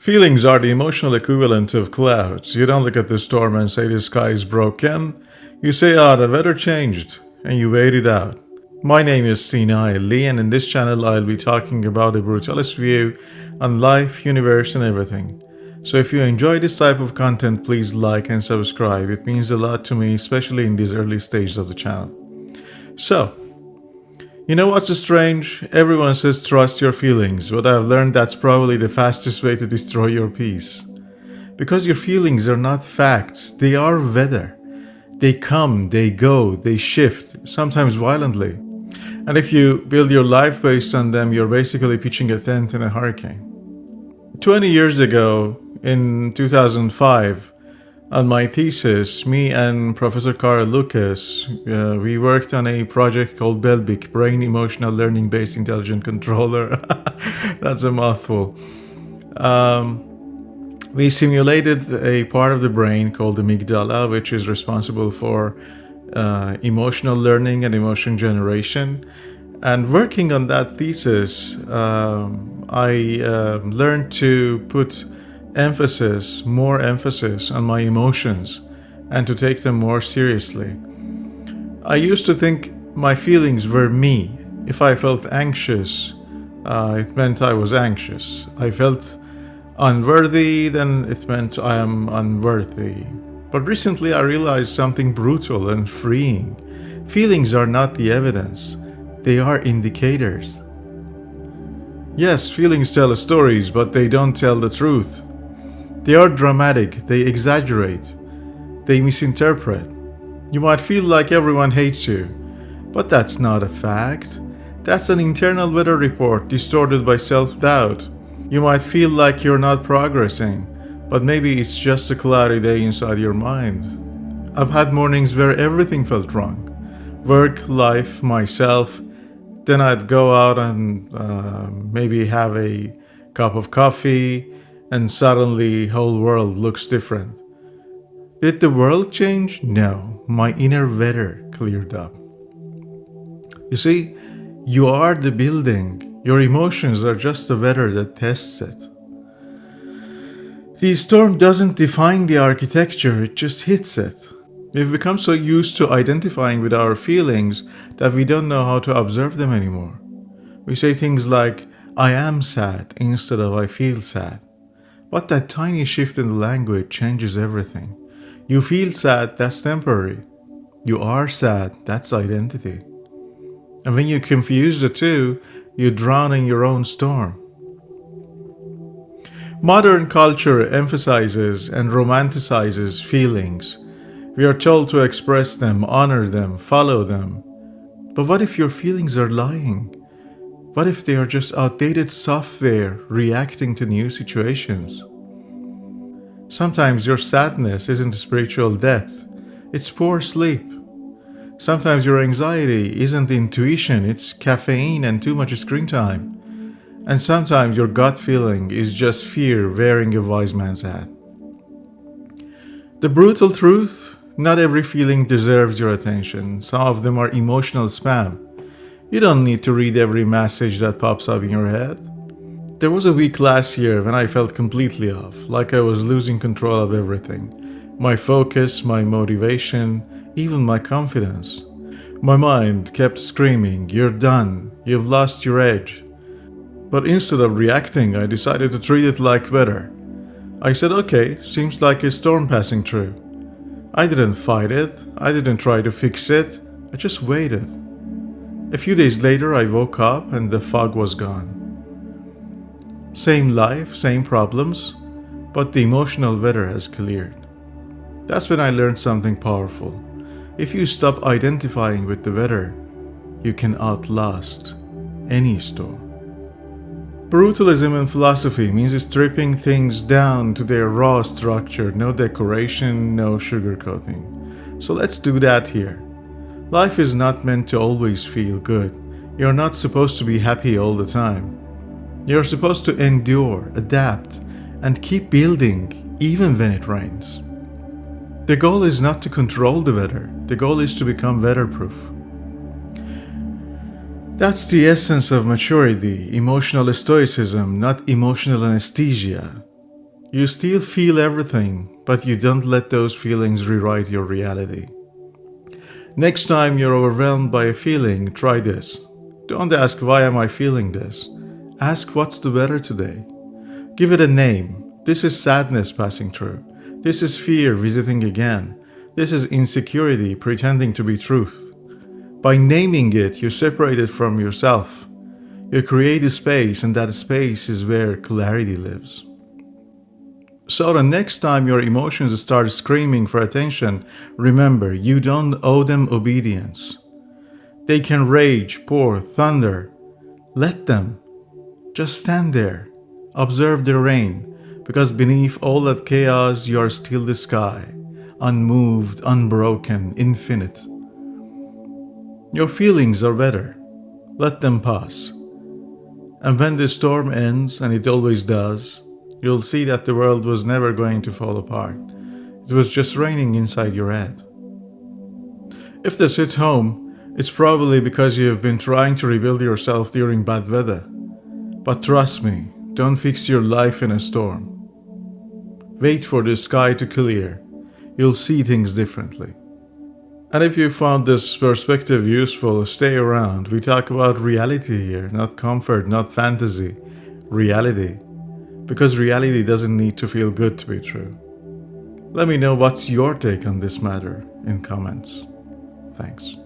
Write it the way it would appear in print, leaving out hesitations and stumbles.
Feelings are the emotional equivalent of clouds. You don't look at the storm and say the sky is broken. You say, the weather changed, and you wait it out. My name is Sinai Lee, and in this channel I'll be talking about a brutalist view on life, universe, and everything. So if you enjoy this type of content, please like and subscribe. It means a lot to me, especially in these early stages of the channel. So, you know what's strange? Everyone says trust your feelings, but I've learned that's probably the fastest way to destroy your peace. Because your feelings are not facts, they are weather. They come, they go, they shift, sometimes violently. And if you build your life based on them, you're basically pitching a tent in a hurricane. 20 years ago, in 2005, on my thesis, me and Professor Carl Lucas, we worked on a project called BELBIC, Brain Emotional Learning Based Intelligent Controller. That's a mouthful. We simulated a part of the brain called the amygdala, which is responsible for emotional learning and emotion generation. And working on that thesis, I learned to put more emphasis on my emotions and to take them more seriously. I used to think my feelings were me. If I felt anxious, it meant I was anxious. I felt unworthy, then it meant I am unworthy. But recently I realized something brutal and freeing. Feelings are not the evidence. They are indicators. Yes, feelings tell stories, but they don't tell the truth. They are dramatic, they exaggerate, they misinterpret. You might feel like everyone hates you, but that's not a fact. That's an internal weather report distorted by self-doubt. You might feel like you're not progressing, but maybe it's just a cloudy day inside your mind. I've had mornings where everything felt wrong. Work, life, myself. Then I'd go out and maybe have a cup of coffee, and suddenly the whole world looks different. Did the world change? No, my inner weather cleared up. You see, you are the building. Your emotions are just the weather that tests it. The storm doesn't define the architecture, it just hits it. We've become so used to identifying with our feelings that we don't know how to observe them anymore. We say things like, I am sad, instead of I feel sad. But that tiny shift in the language changes everything. You feel sad, that's temporary. You are sad, that's identity. And when you confuse the two, you drown in your own storm. Modern culture emphasizes and romanticizes feelings. We are told to express them, honor them, follow them. But what if your feelings are lying? What if they are just outdated software reacting to new situations? Sometimes your sadness isn't spiritual depth, it's poor sleep. Sometimes your anxiety isn't intuition, it's caffeine and too much screen time. And sometimes your gut feeling is just fear wearing a wise man's hat. The brutal truth: not every feeling deserves your attention. Some of them are emotional spam. You don't need to read every message that pops up in your head. There was a week last year when I felt completely off, like I was losing control of everything. My focus, my motivation, even my confidence. My mind kept screaming, "You're done, you've lost your edge." But instead of reacting, I decided to treat it like weather. I said, okay, seems like a storm passing through. I didn't fight it, I didn't try to fix it, I just waited. A few days later, I woke up and the fog was gone. Same life, same problems, but the emotional weather has cleared. That's when I learned something powerful. If you stop identifying with the weather, you can outlast any storm. Brutalism in philosophy means stripping things down to their raw structure, no decoration, no sugarcoating. So let's do that here. Life is not meant to always feel good. You're not supposed to be happy all the time. You're supposed to endure, adapt, and keep building even when it rains. The goal is not to control the weather. The goal is to become weatherproof. That's the essence of maturity, emotional stoicism, not emotional anesthesia. You still feel everything, but you don't let those feelings rewrite your reality. Next time you're overwhelmed by a feeling, try this. Don't ask, why am I feeling this? Ask, what's the weather today? Give it a name. This is sadness passing through. This is fear visiting again. This is insecurity pretending to be truth. By naming it, you separate it from yourself. You create a space, and that space is where clarity lives. So the next time your emotions start screaming for attention, remember, you don't owe them obedience. They can rage, pour, thunder. Let them. Just stand there. Observe the rain, because beneath all that chaos, you are still the sky, unmoved, unbroken, infinite. Your feelings are better. Let them pass. And when the storm ends, and it always does, you'll see that the world was never going to fall apart. It was just raining inside your head. If this hits home, it's probably because you have been trying to rebuild yourself during bad weather. But trust me, don't fix your life in a storm. Wait for the sky to clear. You'll see things differently. And if you found this perspective useful, stay around. We talk about reality here, not comfort, not fantasy. Reality. Because reality doesn't need to feel good to be true. Let me know what's your take on this matter in comments. Thanks.